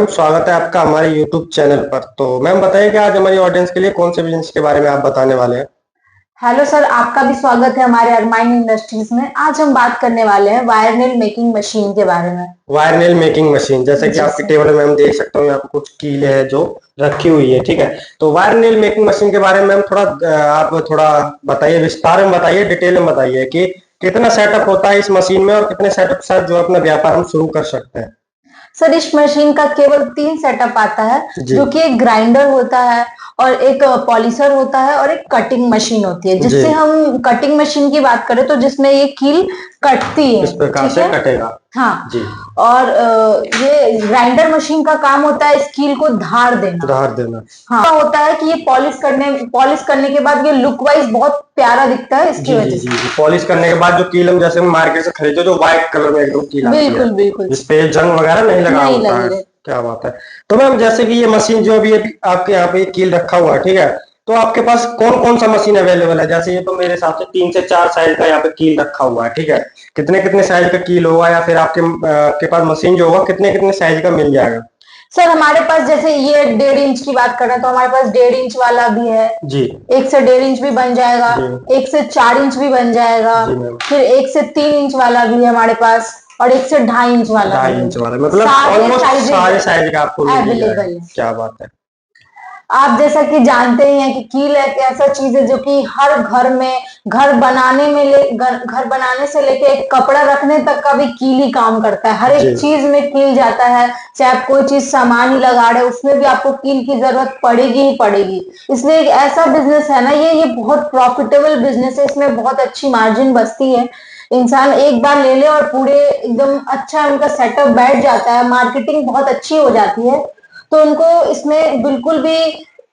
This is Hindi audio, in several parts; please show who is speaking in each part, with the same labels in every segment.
Speaker 1: स्वागत है आपका हमारे YouTube चैनल पर। तो मैम बताइए कि आज हमारी ऑडियंस के लिए कौन से बिजनेस के बारे में आप बताने वाले हैं।
Speaker 2: हेलो सर, आपका भी स्वागत है हमारे अरमाइन इंडस्ट्रीज में। आज हम बात करने वाले हैं वायर नेल मेकिंग मशीन के बारे में।
Speaker 1: वायर नेल मेकिंग मशीन, जैसे कि
Speaker 2: जी
Speaker 1: आपकी
Speaker 2: सर।
Speaker 1: टेबल में हम देख सकते हो, यहाँ पे कुछ कील है जो रखी हुई है, ठीक है। तो वायर नेल मेकिंग मशीन के बारे में मैम थोड़ा आप थोड़ा बताइए, विस्तार में बताइए, डिटेल में बताइए कि कितना सेटअप होता है इस मशीन में और कितने सेटअप के साथ जो अपना व्यापार हम शुरू कर सकते हैं।
Speaker 2: सर, इस मशीन का केवल 3 सेटअप आता है,
Speaker 1: जी
Speaker 2: जो कि एक ग्राइंडर होता है और एक पॉलिशर होता है और एक कटिंग मशीन होती है।
Speaker 1: जी,
Speaker 2: जिससे हम कटिंग मशीन की बात करें तो जिसमें ये कील कटती है,
Speaker 1: इस प्रकार
Speaker 2: ठीक
Speaker 1: से
Speaker 2: है।
Speaker 1: कटेगा।
Speaker 2: हाँ।
Speaker 1: जी,
Speaker 2: और ये ग्राइंडर मशीन का काम होता है इस कील को धार देना।
Speaker 1: उधार देना।
Speaker 2: हाँ, होता है कि ये पॉलिश करने के बाद ये लुक वाइज बहुत प्यारा दिखता है, इसकी
Speaker 1: जी जी
Speaker 2: वजह
Speaker 1: जी
Speaker 2: से।
Speaker 1: जी पॉलिश करने के बाद जो कील हम जैसे मार्केट से खरीदते हो, जो व्हाइट कलर में एकदम कील आती है,
Speaker 2: बिल्कुल बिल्कुल।
Speaker 1: जिसपे जंग वगैरह नहीं लगा
Speaker 2: नहीं
Speaker 1: होता
Speaker 2: लगी
Speaker 1: है।
Speaker 2: रहे।
Speaker 1: क्या बात है। तो मैम जैसे कि ये मशीन जो अभी आपके यहाँ पे कील रखा हुआ है, ठीक है। तो आपके पास कौन कौन सा मशीन अवेलेबल है? जैसे ये तो मेरे हिसाब से 3 से 4 साइज का यहाँ पे कील रखा हुआ है, ठीक है। कितने कितने साइज का कील होगा, या फिर आपके पास मशीन जो होगा कितने कितने साइज का मिल जाएगा?
Speaker 2: सर, हमारे पास जैसे ये 1.5 इंच की बात करें तो हमारे पास 1.5 इंच वाला भी है।
Speaker 1: जी
Speaker 2: 1 से 1.5 इंच भी बन जाएगा।
Speaker 1: जी
Speaker 2: 1 से 4 इंच भी बन जाएगा।
Speaker 1: जी मैम।
Speaker 2: फिर 1 से 3 इंच वाला भी है हमारे पास, और 1 से 2.5 इंच वाला भी
Speaker 1: 2.5 इंच
Speaker 2: है।
Speaker 1: वाला मतलब
Speaker 2: सारे
Speaker 1: ऑलमोस्ट
Speaker 2: साइजेज
Speaker 1: सारे साइज का आपको मिल ही जाएगा।
Speaker 2: अवेलेबल है।
Speaker 1: क्या बात है।
Speaker 2: आप जैसा कि जानते ही हैं कि कील एक ऐसा चीज है जो कि हर घर में, घर बनाने से लेके एक कपड़ा रखने तक का भी कील ही काम करता है। हर
Speaker 1: जी
Speaker 2: एक चीज में कील जाता है। चाहे आप कोई चीज सामान ही लगा रहे हो, उसमें भी आपको कील की जरूरत पड़ेगी ही पड़ेगी। इसलिए एक ऐसा बिजनेस है ना, ये बहुत प्रॉफिटेबल बिजनेस है। इसमें बहुत अच्छी मार्जिन बचती है। इंसान एक बार ले ले और पूरे एकदम अच्छा उनका सेटअप बैठ जाता है, मार्केटिंग बहुत अच्छी हो जाती है। तो उनको इसमें बिल्कुल भी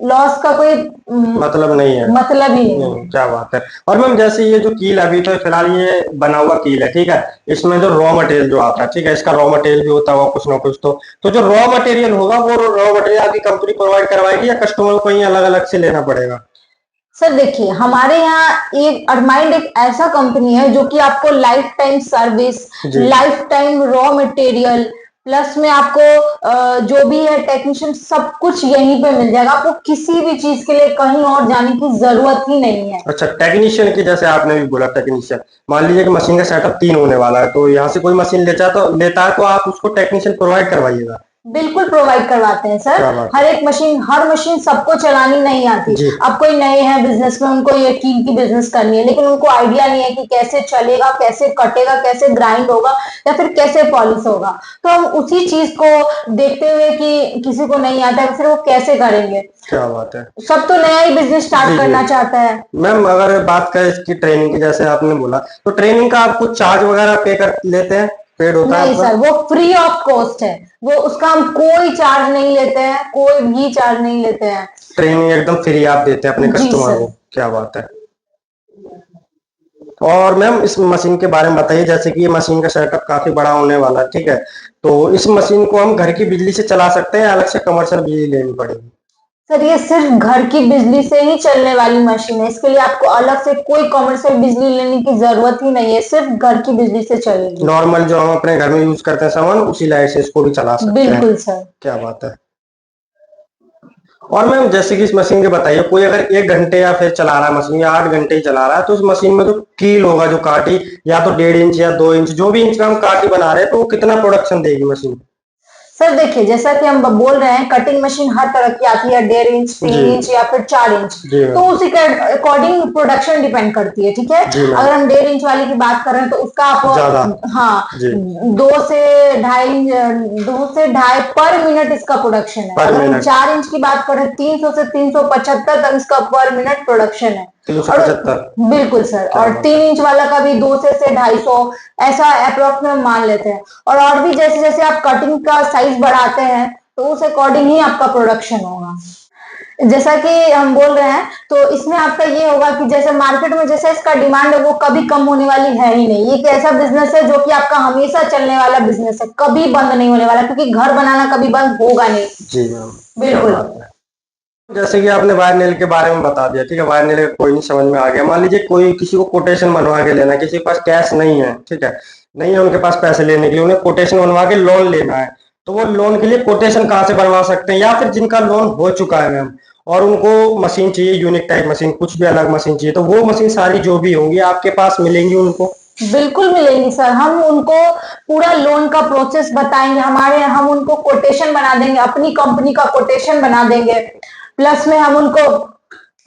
Speaker 2: लॉस का कोई
Speaker 1: मतलब नहीं है।
Speaker 2: मतलब ही नहीं
Speaker 1: नहीं,
Speaker 2: है।
Speaker 1: क्या बात है। और मैम जैसे ये जो कील अभी तो फिलहाल ये बना हुआ कील है, ठीक है। इसमें जो रॉ मटेरियल जो आता है, ठीक है, इसका रॉ मटेरियल भी होता होगा कुछ ना कुछ। तो जो रॉ मटेरियल होगा वो रॉ मटेरियल आपकी कंपनी प्रोवाइड करवाएगी, या कस्टमर को ही अलग अलग से लेना पड़ेगा?
Speaker 2: सर देखिए, हमारे यहाँ एक अरमाइंड एक ऐसा कंपनी है जो कि आपको लाइफ टाइम सर्विस,
Speaker 1: जी
Speaker 2: life time raw material, plus में आपको जो भी है टेक्नीशियन, सब कुछ यहीं पे मिल जाएगा। आपको किसी भी चीज के लिए कहीं और जाने की जरूरत ही नहीं है।
Speaker 1: अच्छा, टेक्नीशियन की जैसे आपने भी बोला टेक्नीशियन, मान लीजिए कि मशीन का सेटअप 3 होने वाला है, तो यहाँ से कोई मशीन लेता है तो आप उसको टेक्नीशियन प्रोवाइड करवाइएगा।
Speaker 2: बिल्कुल प्रोवाइड करवाते हैं सर।
Speaker 1: क्या बात
Speaker 2: हर
Speaker 1: है।
Speaker 2: एक मशीन, हर मशीन सबको चलानी नहीं आती।
Speaker 1: जी
Speaker 2: अब कोई नए हैं बिजनेस में, उनको ये कील की बिजनेस करनी है, लेकिन उनको आइडिया नहीं है कि कैसे चलेगा, कैसे कटेगा, कैसे ग्राइंड होगा, या फिर कैसे पॉलिश होगा। तो हम उसी चीज को देखते हुए कि किसी को नहीं आता है, फिर वो कैसे करेंगे।
Speaker 1: क्या बात है।
Speaker 2: सब तो नया ही बिजनेस
Speaker 1: जी
Speaker 2: स्टार्ट
Speaker 1: जी
Speaker 2: करना चाहता है।
Speaker 1: मैम, अगर बात करें इसकी ट्रेनिंग की, जैसे आपने बोला, तो ट्रेनिंग का आप कुछ चार्ज वगैरह पे कर लेते हैं? पेड होता है
Speaker 2: नहीं
Speaker 1: आपका?
Speaker 2: सर, वो फ्री ऑफ कॉस्ट है। वो उसका हम कोई चार्ज नहीं लेते हैं, कोई भी चार्ज नहीं लेते हैं।
Speaker 1: ट्रेनिंग एकदम फ्री आप देते हैं अपने
Speaker 2: जी
Speaker 1: कस्टमर
Speaker 2: सर।
Speaker 1: को? क्या बात है। और मैम इस मशीन के बारे में बताइए, जैसे कि ये मशीन का सेटअप काफी बड़ा होने वाला है, ठीक है। तो इस मशीन को हम घर की बिजली से चला सकते हैं, अलग से कमर्शियल बिजली लेनी पड़ेगी?
Speaker 2: सर, ये सिर्फ घर की बिजली से ही चलने वाली मशीन है। इसके लिए आपको अलग से कोई कमर्शियल बिजली लेने की जरूरत ही नहीं है, सिर्फ घर की बिजली से चलेगी।
Speaker 1: नॉर्मल जो हम अपने घर में यूज करते हैं सामान, उसी लाइट से इसको भी चला सकते हैं।
Speaker 2: बिल्कुल सर।
Speaker 1: क्या बात है। और मैम जैसे कि इस मशीन के बताइए, कोई अगर 1 घंटे या फिर चला रहा है मशीन, या 8 घंटे ही चला रहा है, तो उस मशीन में जो कील होगा, जो काटी, या तो 1.5 इंच या 2 इंच, जो भी इंच का हम काटी बना रहे हैं, तो वो कितना प्रोडक्शन देगी मशीन?
Speaker 2: सर देखिए, जैसा कि हम बोल रहे हैं, कटिंग मशीन हर तरह की आती है, 1.5 इंच,
Speaker 1: जी
Speaker 2: 3 इंच या फिर 4 इंच।
Speaker 1: जी
Speaker 2: तो
Speaker 1: मैम।
Speaker 2: उसी के अकॉर्डिंग प्रोडक्शन डिपेंड करती है, ठीक है।
Speaker 1: जी मैम।
Speaker 2: अगर हम 1.5 इंच वाली की बात करें तो उसका
Speaker 1: ज्यादा।
Speaker 2: आप, हाँ,
Speaker 1: जी।
Speaker 2: 2 से ढाई पर मिनट इसका प्रोडक्शन है।
Speaker 1: पर
Speaker 2: अगर हम
Speaker 1: मिनट।
Speaker 2: 4 इंच की बात करें, 300 से 375 तक इसका पर मिनट प्रोडक्शन है। और
Speaker 1: 375।
Speaker 2: बिल्कुल सर,
Speaker 1: क्या
Speaker 2: और
Speaker 1: बात है।
Speaker 2: 3 इंच वाला का भी 200 से 250, ऐसा अप्रोक्स में मान लेते हैं। और भी जैसे जैसे आप कटिंग का साइज बढ़ाते हैं, तो उस अकॉर्डिंग ही आपका प्रोडक्शन होगा। जैसा कि हम बोल रहे हैं, तो इसमें आपका ये होगा कि जैसे मार्केट में जैसे इसका डिमांड है, वो कभी कम होने वाली है ही नहीं। ये एक ऐसा बिजनेस है जो कि आपका हमेशा चलने वाला बिजनेस है, कभी बंद नहीं होने वाला, क्योंकि घर बनाना कभी बंद होगा नहीं।
Speaker 1: जी मैम। क्या
Speaker 2: बिल्कुल।
Speaker 1: बात है। जैसे कि आपने वायर नेल के बारे में बता दिया, ठीक है, वायर नेल का कोई नहीं समझ में आ गया। मान लीजिए कोई किसी को कोटेशन बनवा के लेना है, किसी के पास कैश नहीं है, ठीक है, नहीं है उनके पास पैसे लेने के लिए, उन्हें कोटेशन बनवा के लोन लेना है, तो वो लोन के लिए कोटेशन कहाँ से बनवा सकते हैं, या फिर जिनका लोन हो चुका है मैम और उनको मशीन चाहिए, यूनिक टाइप मशीन, कुछ भी अलग मशीन चाहिए, तो वो मशीन सारी जो भी होंगी आपके पास मिलेंगी उनको?
Speaker 2: बिल्कुल मिलेंगी सर, हम उनको पूरा लोन का प्रोसेस बताएंगे, हम उनको कोटेशन बना देंगे, अपनी कंपनी का कोटेशन बना देंगे। प्लस में हम उनको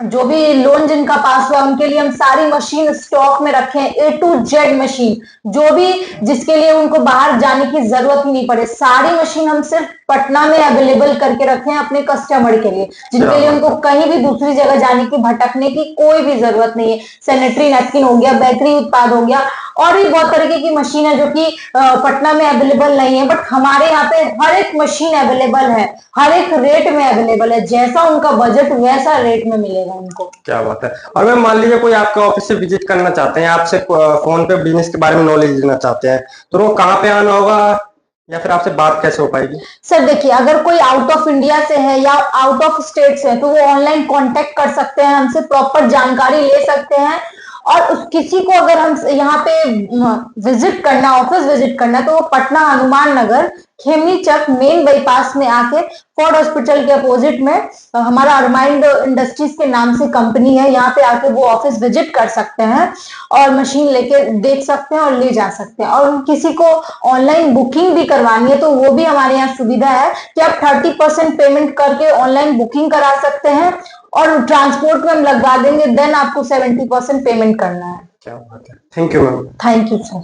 Speaker 2: जो भी लोन जिनका पास हुआ उनके लिए हम सारी मशीन स्टॉक में रखे हैं, A to Z मशीन, जो भी जिसके लिए उनको बाहर जाने की जरूरत ही नहीं पड़े, सारी मशीन हम सिर्फ पटना में अवेलेबल करके रखे हैं अपने कस्टमर के लिए, जिनके लिए उनको कहीं भी दूसरी जगह जाने की, भटकने की कोई भी जरूरत नहीं है। सैनिटरी नैपकिन हो गया, बेकरी उत्पाद हो गया, और भी बहुत तरीके की मशीन है जो कि पटना में अवेलेबल नहीं है, बट हमारे यहाँ पे हर एक मशीन अवेलेबल है, हर एक रेट में अवेलेबल है, जैसा उनका बजट वैसा रेट में मिलेगा उनको।
Speaker 1: क्या बात है। और मैम मान लीजिए कोई आपके ऑफिस से विजिट करना चाहते हैं, आपसे फोन पे बिजनेस के बारे में नॉलेज लेना चाहते हैं, तो वो कहाँ पे आना होगा, या फिर आपसे बात कैसे हो पाएगी?
Speaker 2: सर देखिए, अगर कोई आउट ऑफ इंडिया से है या आउट ऑफ स्टेट से है तो वो ऑनलाइन कांटेक्ट कर सकते हैं, हमसे प्रॉपर जानकारी ले सकते हैं। और किसी को अगर हम यहाँ पे विजिट करना, ऑफिस विजिट करना, तो वो पटना हनुमान नगर खेमनी चक मेन बाईपास में आके फोर्ड हॉस्पिटल के अपोजिट में हमारा अरमाइंड इंडस्ट्रीज के नाम से कंपनी है, यहाँ पे आके वो ऑफिस विजिट कर सकते हैं और मशीन लेके देख सकते हैं और ले जा सकते हैं। और किसी को ऑनलाइन बुकिंग भी करवानी है तो वो भी हमारे यहाँ सुविधा है कि आप 30% पेमेंट करके ऑनलाइन बुकिंग करा सकते हैं, और ट्रांसपोर्ट में हम लगवा देंगे, देन आपको 70% पेमेंट करना है।
Speaker 1: क्या बात है, thank you ma'am.
Speaker 2: Thank you sir.